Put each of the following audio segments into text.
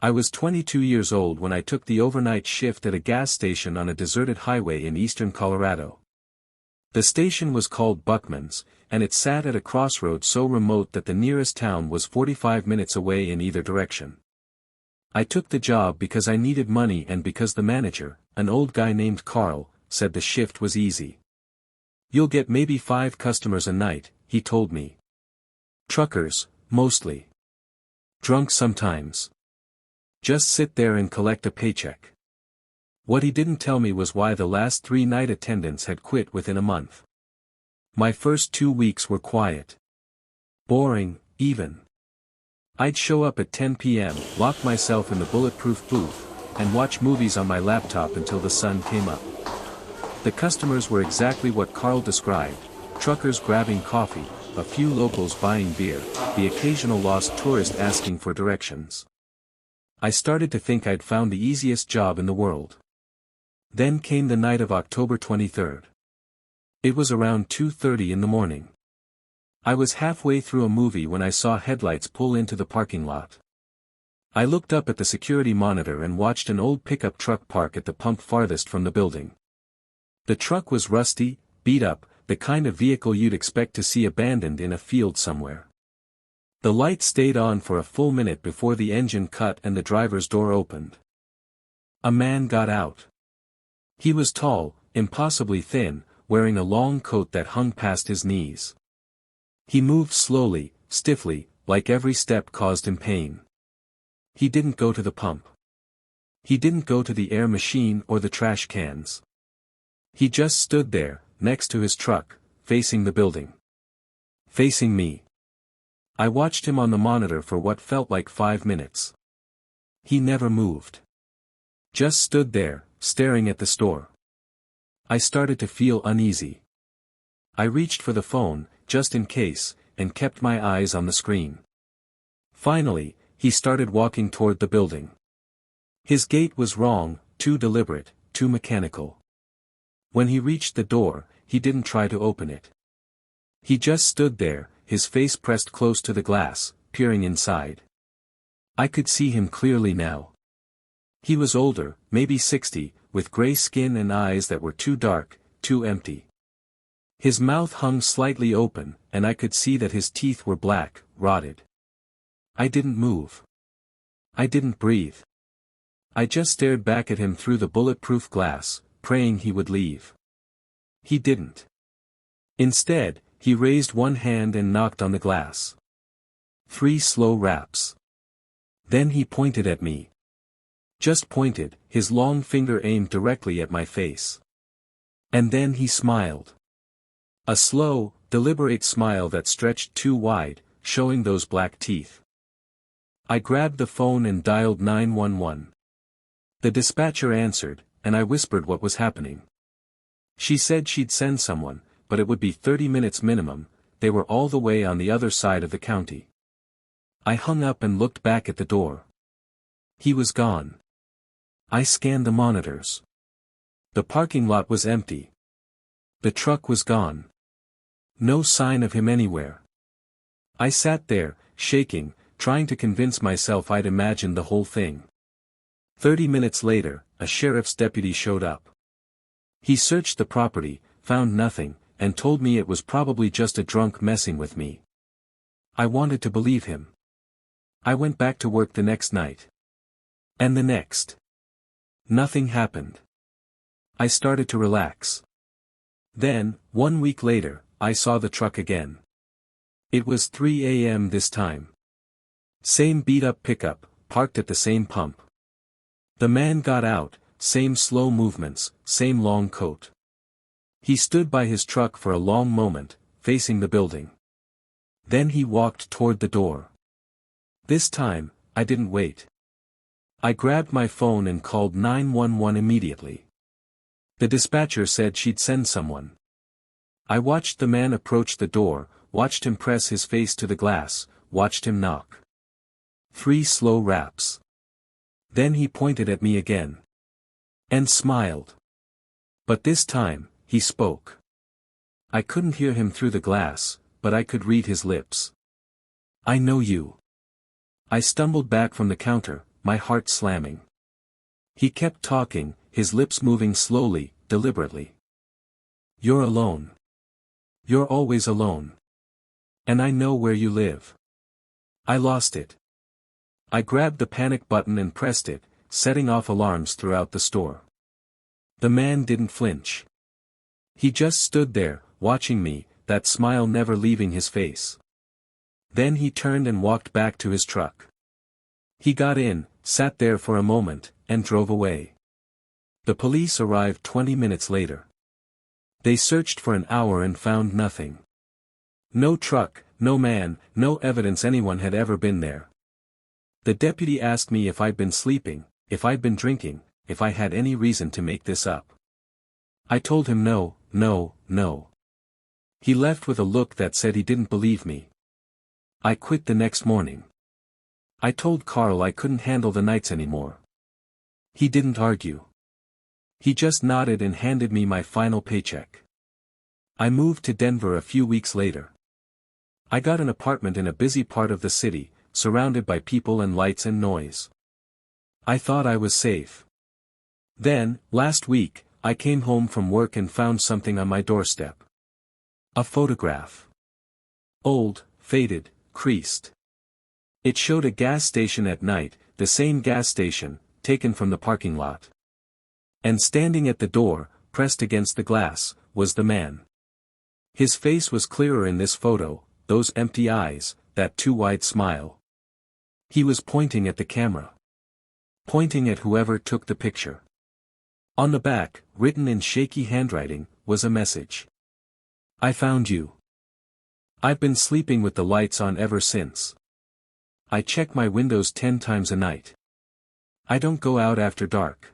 I was 22 years old when I took the overnight shift at a gas station on a deserted highway in eastern Colorado. The station was called Buckman's, and it sat at a crossroad so remote that the nearest town was 45 minutes away in either direction. I took the job because I needed money and because the manager, an old guy named Carl, said the shift was easy. "You'll get maybe 5 customers a night," he told me. "Truckers, mostly. Drunk sometimes. Just sit there and collect a paycheck." What he didn't tell me was why the last 3 night attendants had quit within a month. My first 2 weeks were quiet. Boring, even. I'd show up at 10 p.m., lock myself in the bulletproof booth, and watch movies on my laptop until the sun came up. The customers were exactly what Carl described: truckers grabbing coffee, a few locals buying beer, the occasional lost tourist asking for directions. I started to think I'd found the easiest job in the world. Then came the night of October 23rd. It was around 2:30 in the morning. I was halfway through a movie when I saw headlights pull into the parking lot. I looked up at the security monitor and watched an old pickup truck park at the pump farthest from the building. The truck was rusty, beat up, the kind of vehicle you'd expect to see abandoned in a field somewhere. The light stayed on for a full minute before the engine cut and the driver's door opened. A man got out. He was tall, impossibly thin, wearing a long coat that hung past his knees. He moved slowly, stiffly, like every step caused him pain. He didn't go to the pump. He didn't go to the air machine or the trash cans. He just stood there, next to his truck, facing the building. Facing me. I watched him on the monitor for what felt like 5 minutes. He never moved. Just stood there, staring at the store. I started to feel uneasy. I reached for the phone, just in case, and kept my eyes on the screen. Finally, he started walking toward the building. His gait was wrong, too deliberate, too mechanical. When he reached the door, he didn't try to open it. He just stood there, his face pressed close to the glass, peering inside. I could see him clearly now. He was older, maybe 60, with gray skin and eyes that were too dark, too empty. His mouth hung slightly open, and I could see that his teeth were black, rotted. I didn't move. I didn't breathe. I just stared back at him through the bulletproof glass, praying he would leave. He didn't. Instead, he raised one hand and knocked on the glass. 3 slow raps. Then he pointed at me. Just pointed, his long finger aimed directly at my face. And then he smiled. A slow, deliberate smile that stretched too wide, showing those black teeth. I grabbed the phone and dialed 911. The dispatcher answered, and I whispered what was happening. She said she'd send someone, but it would be 30 minutes minimum. They were all the way on the other side of the county. I hung up and looked back at the door. He was gone. I scanned the monitors. The parking lot was empty. The truck was gone. No sign of him anywhere. I sat there, shaking, trying to convince myself I'd imagined the whole thing. 30 minutes later, a sheriff's deputy showed up. He searched the property, found nothing, and told me it was probably just a drunk messing with me. I wanted to believe him. I went back to work the next night. And the next. Nothing happened. I started to relax. Then, 1 week later, I saw the truck again. It was 3 a.m. this time. Same beat-up pickup, parked at the same pump. The man got out, same slow movements, same long coat. He stood by his truck for a long moment, facing the building. Then he walked toward the door. This time, I didn't wait. I grabbed my phone and called 911 immediately. The dispatcher said she'd send someone. I watched the man approach the door, watched him press his face to the glass, watched him knock. 3 slow raps. Then he pointed at me again. And smiled. But this time, he spoke. I couldn't hear him through the glass, but I could read his lips. "I know you." I stumbled back from the counter, my heart slamming. He kept talking, his lips moving slowly, deliberately. "You're alone. You're always alone. And I know where you live." I lost it. I grabbed the panic button and pressed it, setting off alarms throughout the store. The man didn't flinch. He just stood there, watching me, that smile never leaving his face. Then he turned and walked back to his truck. He got in, sat there for a moment, and drove away. The police arrived 20 minutes later. They searched for an hour and found nothing. No truck, no man, no evidence anyone had ever been there. The deputy asked me if I'd been sleeping, if I'd been drinking, if I had any reason to make this up. I told him no, no, no. He left with a look that said he didn't believe me. I quit the next morning. I told Carl I couldn't handle the nights anymore. He didn't argue. He just nodded and handed me my final paycheck. I moved to Denver a few weeks later. I got an apartment in a busy part of the city, surrounded by people and lights and noise. I thought I was safe. Then, last week, I came home from work and found something on my doorstep. A photograph. Old, faded, creased. It showed a gas station at night, the same gas station, taken from the parking lot. And standing at the door, pressed against the glass, was the man. His face was clearer in this photo, those empty eyes, that too wide smile. He was pointing at the camera. Pointing at whoever took the picture. On the back, written in shaky handwriting, was a message. "I found you. I've been sleeping with the lights on ever since. I check my windows 10 times a night. I don't go out after dark.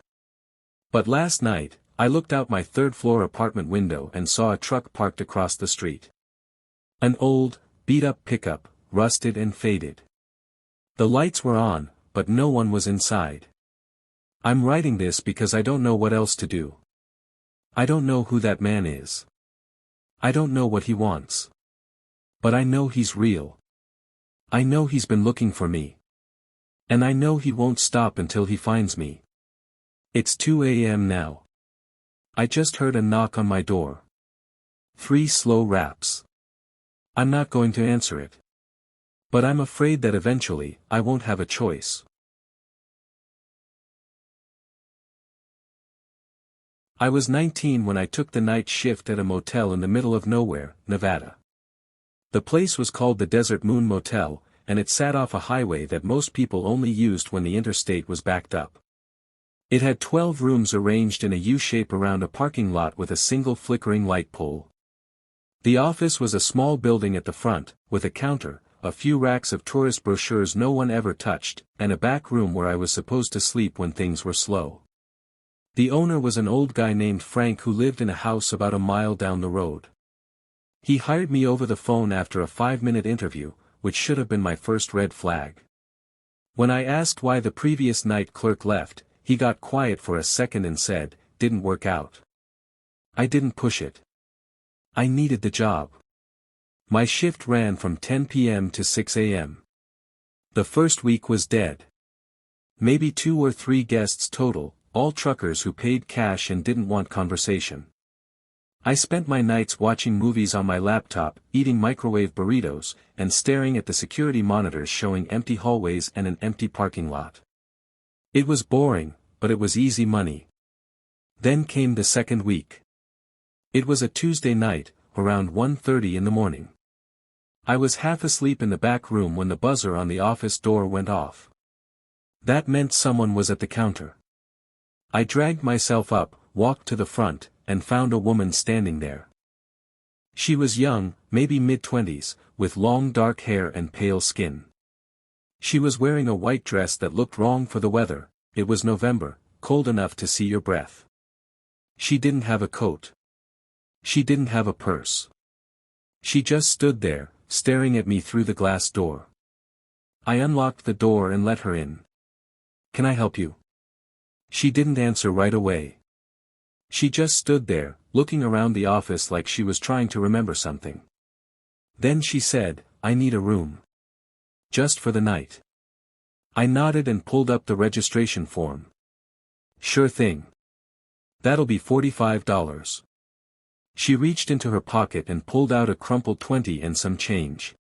But last night, I looked out my third-floor apartment window and saw a truck parked across the street. An old, beat-up pickup, rusted and faded. The lights were on, but no one was inside. I'm writing this because I don't know what else to do. I don't know who that man is. I don't know what he wants. But I know he's real. I know he's been looking for me. And I know he won't stop until he finds me. It's 2 a.m. now. I just heard a knock on my door. 3 slow raps. I'm not going to answer it. But I'm afraid that eventually, I won't have a choice. I was 19 when I took the night shift at a motel in the middle of nowhere, Nevada. The place was called the Desert Moon Motel, and it sat off a highway that most people only used when the interstate was backed up. It had 12 rooms arranged in a U-shape around a parking lot with a single flickering light pole. The office was a small building at the front, with a counter, a few racks of tourist brochures no one ever touched, and a back room where I was supposed to sleep when things were slow. The owner was an old guy named Frank who lived in a house about a mile down the road. He hired me over the phone after a 5-minute interview, which should have been my first red flag. When I asked why the previous night clerk left, he got quiet for a second and said, "Didn't work out." I didn't push it. I needed the job. My shift ran from 10 p.m. to 6 a.m. The first week was dead. Maybe 2 or 3 guests total, all truckers who paid cash and didn't want conversation. I spent my nights watching movies on my laptop, eating microwave burritos, and staring at the security monitors showing empty hallways and an empty parking lot. It was boring, but it was easy money. Then came the second week. It was a Tuesday night, around 1:30 in the morning. I was half asleep in the back room when the buzzer on the office door went off. That meant someone was at the counter. I dragged myself up, walked to the front, and found a woman standing there. She was young, maybe mid-20s, with long dark hair and pale skin. She was wearing a white dress that looked wrong for the weather. It was November, cold enough to see your breath. She didn't have a coat. She didn't have a purse. She just stood there, staring at me through the glass door. I unlocked the door and let her in. "Can I help you?" She didn't answer right away. She just stood there, looking around the office like she was trying to remember something. Then she said, "I need a room. Just for the night." I nodded and pulled up the registration form. Sure thing. That'll be $45. She reached into her pocket and pulled out a crumpled 20 and some change.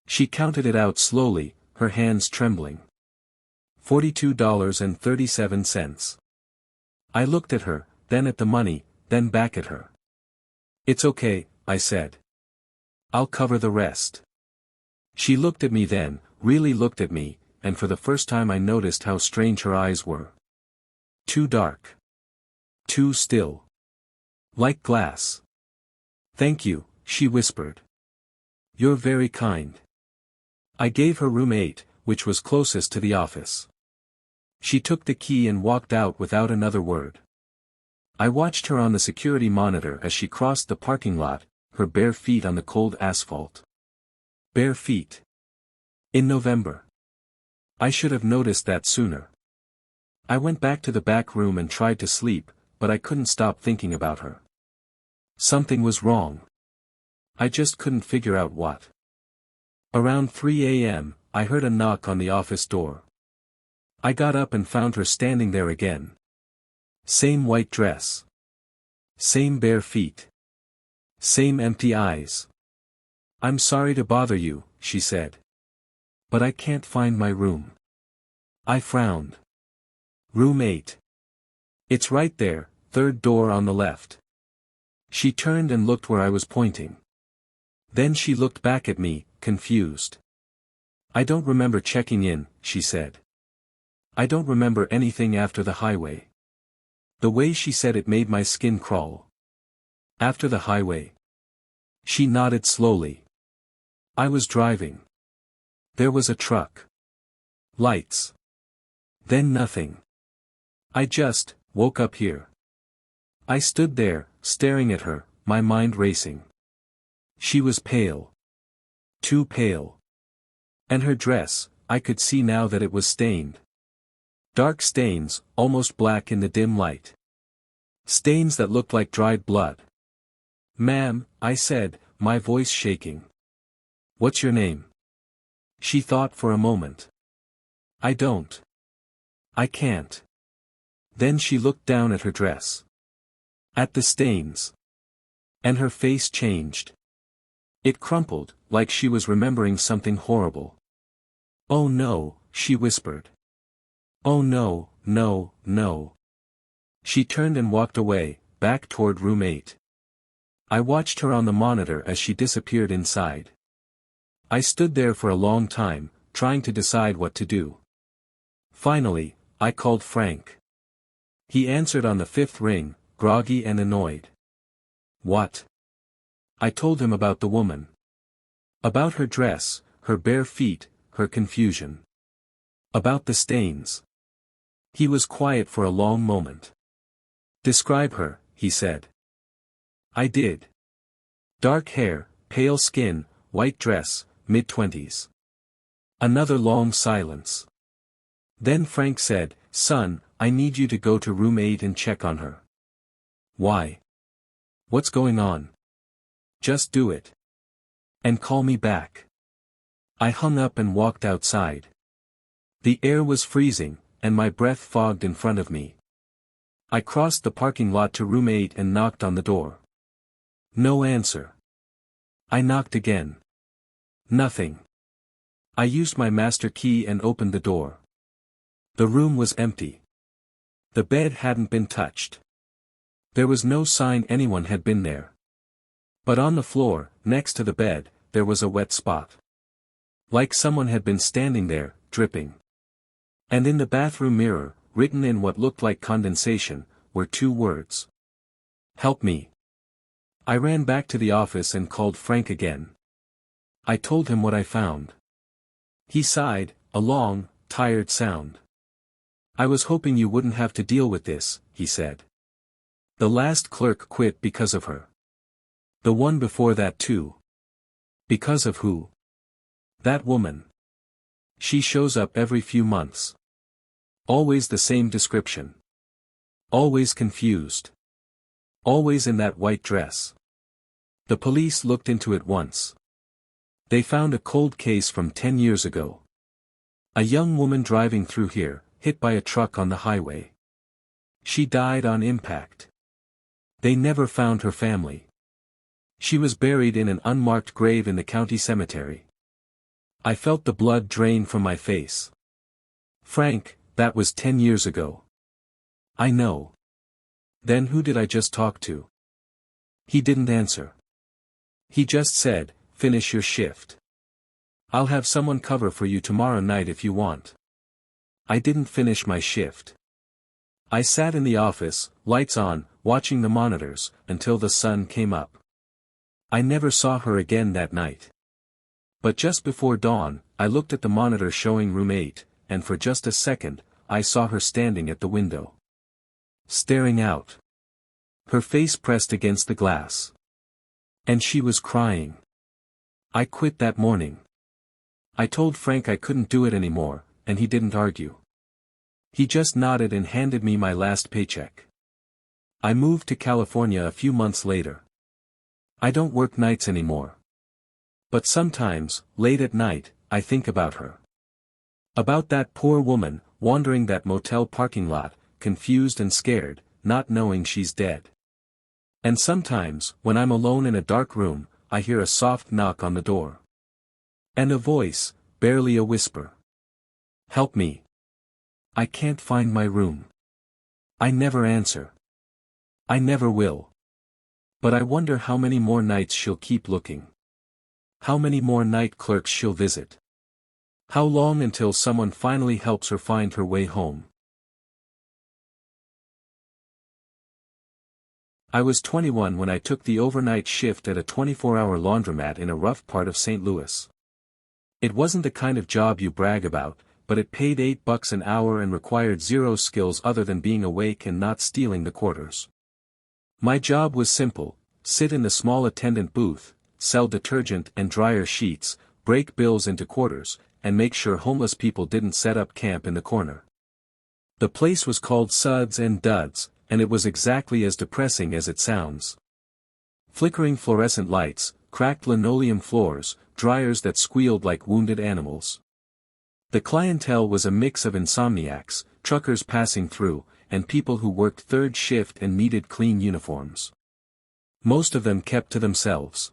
She counted it out slowly, her hands trembling. $42.37. I looked at her, then at the money, then back at her. It's okay, I said. I'll cover the rest. She looked at me then, really looked at me, and for the first time I noticed how strange her eyes were. Too dark. Too still. Like glass. Thank you, she whispered. You're very kind. I gave her room 8, which was closest to the office. She took the key and walked out without another word. I watched her on the security monitor as she crossed the parking lot, her bare feet on the cold asphalt. Bare feet. In November. I should have noticed that sooner. I went back to the back room and tried to sleep, but I couldn't stop thinking about her. Something was wrong. I just couldn't figure out what. Around 3 a.m., I heard a knock on the office door. I got up and found her standing there again. Same white dress. Same bare feet. Same empty eyes. I'm sorry to bother you, she said. But I can't find my room. I frowned. Room 8. It's right there, third door on the left. She turned and looked where I was pointing. Then she looked back at me, confused. I don't remember checking in, she said. I don't remember anything after the highway. The way she said it made my skin crawl. After the highway. She nodded slowly. I was driving. There was a truck. Lights. Then nothing. I just woke up here. I stood there, staring at her, my mind racing. She was pale. Too pale. And her dress, I could see now that it was stained. Dark stains, almost black in the dim light. Stains that looked like dried blood. Ma'am, I said, my voice shaking. What's your name? She thought for a moment. I don't. I can't. Then she looked down at her dress. At the stains. And her face changed. It crumpled, like she was remembering something horrible. Oh no, she whispered. Oh no, no, no. She turned and walked away, back toward room 8. I watched her on the monitor as she disappeared inside. I stood there for a long time, trying to decide what to do. Finally, I called Frank. He answered on the 5th ring, groggy and annoyed. What? I told him about the woman. About her dress, her bare feet, her confusion. About the stains. He was quiet for a long moment. Describe her, he said. I did. Dark hair, pale skin, white dress, mid-20s. Another long silence. Then Frank said, Son, I need you to go to room 8 and check on her. Why? What's going on? Just do it. And call me back. I hung up and walked outside. The air was freezing, and my breath fogged in front of me. I crossed the parking lot to room 8 and knocked on the door. No answer. I knocked again. Nothing. I used my master key and opened the door. The room was empty. The bed hadn't been touched. There was no sign anyone had been there. But on the floor, next to the bed, there was a wet spot. Like someone had been standing there, dripping. And in the bathroom mirror, written in what looked like condensation, were 2 words. Help me. I ran back to the office and called Frank again. I told him what I found. He sighed, a long, tired sound. I was hoping you wouldn't have to deal with this, he said. The last clerk quit because of her. The one before that too. Because of who? That woman. She shows up every few months. Always the same description. Always confused. Always in that white dress. The police looked into it once. They found a cold case from 10 years ago. A young woman driving through here, hit by a truck on the highway. She died on impact. They never found her family. She was buried in an unmarked grave in the county cemetery. I felt the blood drain from my face. Frank, that was 10 years ago. I know. Then who did I just talk to? He didn't answer. He just said, finish your shift. I'll have someone cover for you tomorrow night if you want. I didn't finish my shift. I sat in the office, lights on, watching the monitors, until the sun came up. I never saw her again that night. But just before dawn, I looked at the monitor showing room 8, and for just a second, I saw her standing at the window. Staring out. Her face pressed against the glass. And she was crying. I quit that morning. I told Frank I couldn't do it anymore, and he didn't argue. He just nodded and handed me my last paycheck. I moved to California a few months later. I don't work nights anymore. But sometimes, late at night, I think about her. About that poor woman, wandering that motel parking lot, confused and scared, not knowing she's dead. And sometimes, when I'm alone in a dark room, I hear a soft knock on the door. And a voice, barely a whisper. Help me. I can't find my room. I never answer. I never will. But I wonder how many more nights she'll keep looking. How many more night clerks she'll visit. How long until someone finally helps her find her way home. I was 21 when I took the overnight shift at a 24-hour laundromat in a rough part of St. Louis. It wasn't the kind of job you brag about, but it paid $8 an hour and required zero skills other than being awake and not stealing the quarters. My job was simple: sit in the small attendant booth, sell detergent and dryer sheets, break bills into quarters, and make sure homeless people didn't set up camp in the corner. The place was called Suds and Duds, and it was exactly as depressing as it sounds. Flickering fluorescent lights, cracked linoleum floors, dryers that squealed like wounded animals. The clientele was a mix of insomniacs, truckers passing through, and people who worked third shift and needed clean uniforms. Most of them kept to themselves.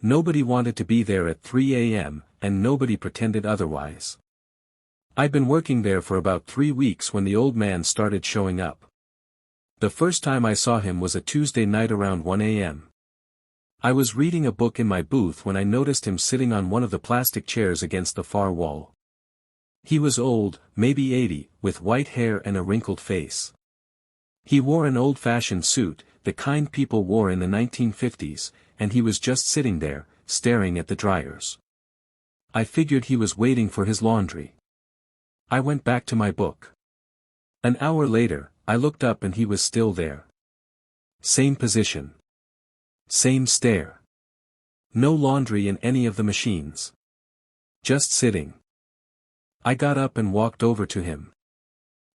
Nobody wanted to be there at 3 a.m., and nobody pretended otherwise. I'd been working there for about 3 weeks when the old man started showing up. The first time I saw him was a Tuesday night around 1 a.m. I was reading a book in my booth when I noticed him sitting on one of the plastic chairs against the far wall. He was old, maybe 80, with white hair and a wrinkled face. He wore an old-fashioned suit, the kind people wore in the 1950s, and he was just sitting there, staring at the dryers. I figured he was waiting for his laundry. I went back to my book. An hour later, I looked up and he was still there. Same position. Same stare. No laundry in any of the machines. Just sitting. I got up and walked over to him.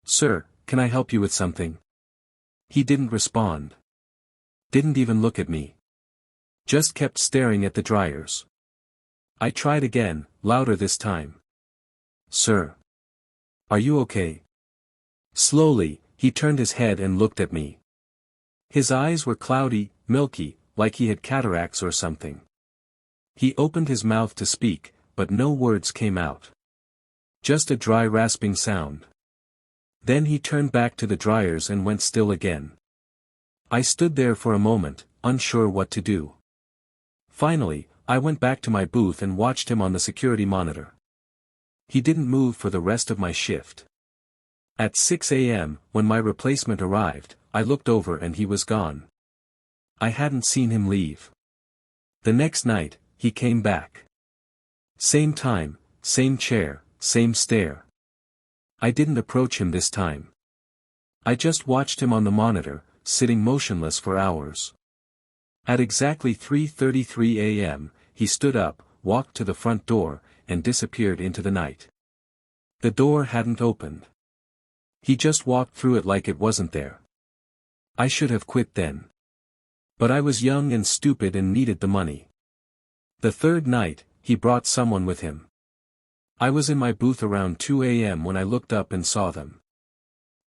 "Sir, can I help you with something?" He didn't respond. Didn't even look at me. Just kept staring at the dryers. I tried again, louder this time. "Sir. Are you okay?" Slowly, he turned his head and looked at me. His eyes were cloudy, milky, like he had cataracts or something. He opened his mouth to speak, but no words came out. Just a dry rasping sound. Then he turned back to the dryers and went still again. I stood there for a moment, unsure what to do. Finally, I went back to my booth and watched him on the security monitor. He didn't move for the rest of my shift. At 6 a.m., when my replacement arrived, I looked over and he was gone. I hadn't seen him leave. The next night, he came back. Same time, same chair, same stare. I didn't approach him this time. I just watched him on the monitor, sitting motionless for hours. At exactly 3:33 a.m., he stood up, walked to the front door, and disappeared into the night. The door hadn't opened. He just walked through it like it wasn't there. I should have quit then. But I was young and stupid and needed the money. The third night, he brought someone with him. I was in my booth around 2 a.m. when I looked up and saw them.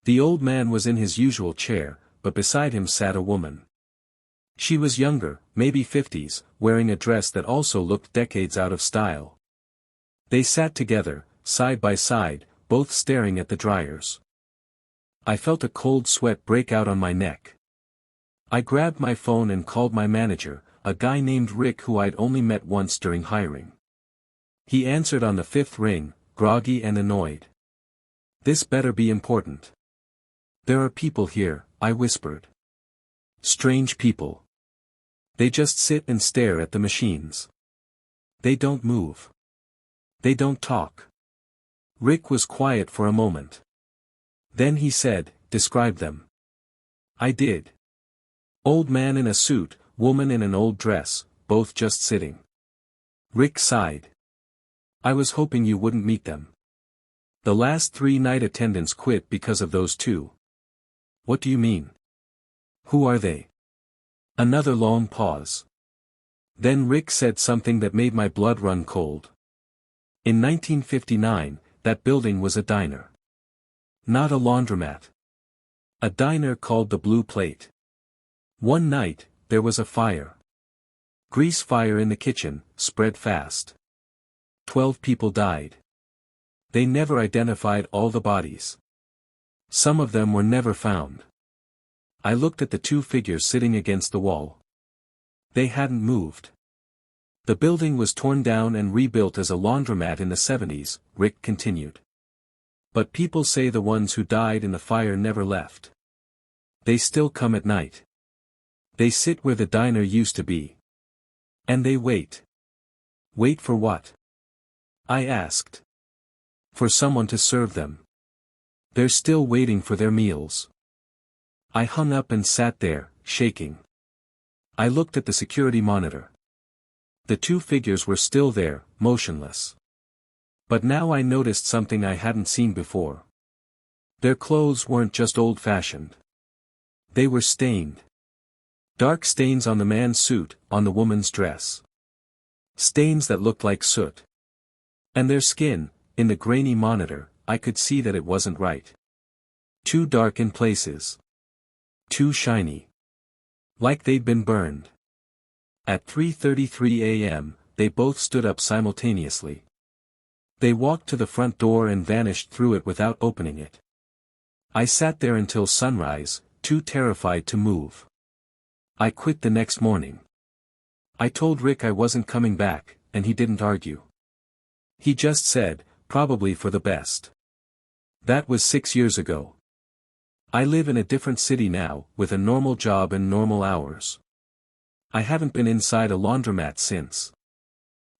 The old man was in his usual chair, but beside him sat a woman. She was younger, maybe 50s, wearing a dress that also looked decades out of style. They sat together, side by side, both staring at the dryers. I felt a cold sweat break out on my neck. I grabbed my phone and called my manager, a guy named Rick who I'd only met once during hiring. He answered on the fifth ring, groggy and annoyed. "This better be important." "There are people here," I whispered. "Strange people. They just sit and stare at the machines. They don't move. They don't talk." Rick was quiet for a moment. Then he said, "Describe them." I did. Old man in a suit, woman in an old dress, both just sitting. Rick sighed. "I was hoping you wouldn't meet them. The last 3 night attendants quit because of those two." "What do you mean? Who are they?" Another long pause. Then Rick said something that made my blood run cold. In 1959, that building was a diner. Not a laundromat. A diner called the Blue Plate. One night, there was a fire. Grease fire in the kitchen, spread fast. 12 people died. They never identified all the bodies. Some of them were never found. I looked at the 2 figures sitting against the wall. They hadn't moved. The building was torn down and rebuilt as a laundromat in the 70s, Rick continued. But people say the ones who died in the fire never left. They still come at night. They sit where the diner used to be. And they wait. Wait for what? I asked. For someone to serve them. They're still waiting for their meals. I hung up and sat there, shaking. I looked at the security monitor. The 2 figures were still there, motionless. But now I noticed something I hadn't seen before. Their clothes weren't just old-fashioned. They were stained. Dark stains on the man's suit, on the woman's dress. Stains that looked like soot. And their skin, in the grainy monitor, I could see that it wasn't right. Too dark in places. Too shiny. Like they'd been burned. At 3:33 a.m., they both stood up simultaneously. They walked to the front door and vanished through it without opening it. I sat there until sunrise, too terrified to move. I quit the next morning. I told Rick I wasn't coming back, and he didn't argue. He just said, "Probably for the best." That was 6 years ago. I live in a different city now, with a normal job and normal hours. I haven't been inside a laundromat since.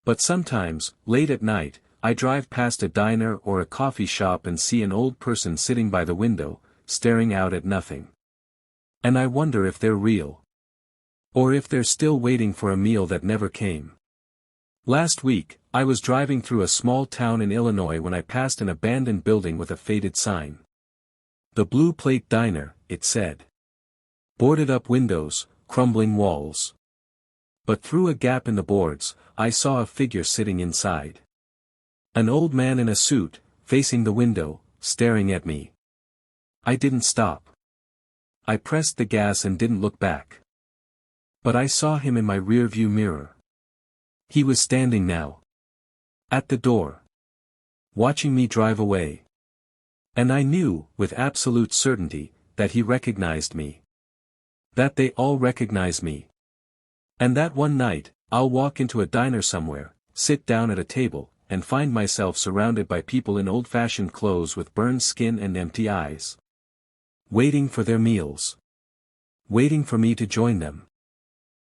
But sometimes, late at night, I drive past a diner or a coffee shop and see an old person sitting by the window, staring out at nothing. And I wonder if they're real. Or if they're still waiting for a meal that never came. Last week, I was driving through a small town in Illinois when I passed an abandoned building with a faded sign. The Blue Plate Diner, it said. Boarded up windows, crumbling walls. But through a gap in the boards, I saw a figure sitting inside. An old man in a suit, facing the window, staring at me. I didn't stop. I pressed the gas and didn't look back. But I saw him in my rearview mirror. He was standing now. At the door. Watching me drive away. And I knew, with absolute certainty, that he recognized me. That they all recognized me. And that one night, I'll walk into a diner somewhere, sit down at a table, and find myself surrounded by people in old-fashioned clothes with burned skin and empty eyes. Waiting for their meals. Waiting for me to join them.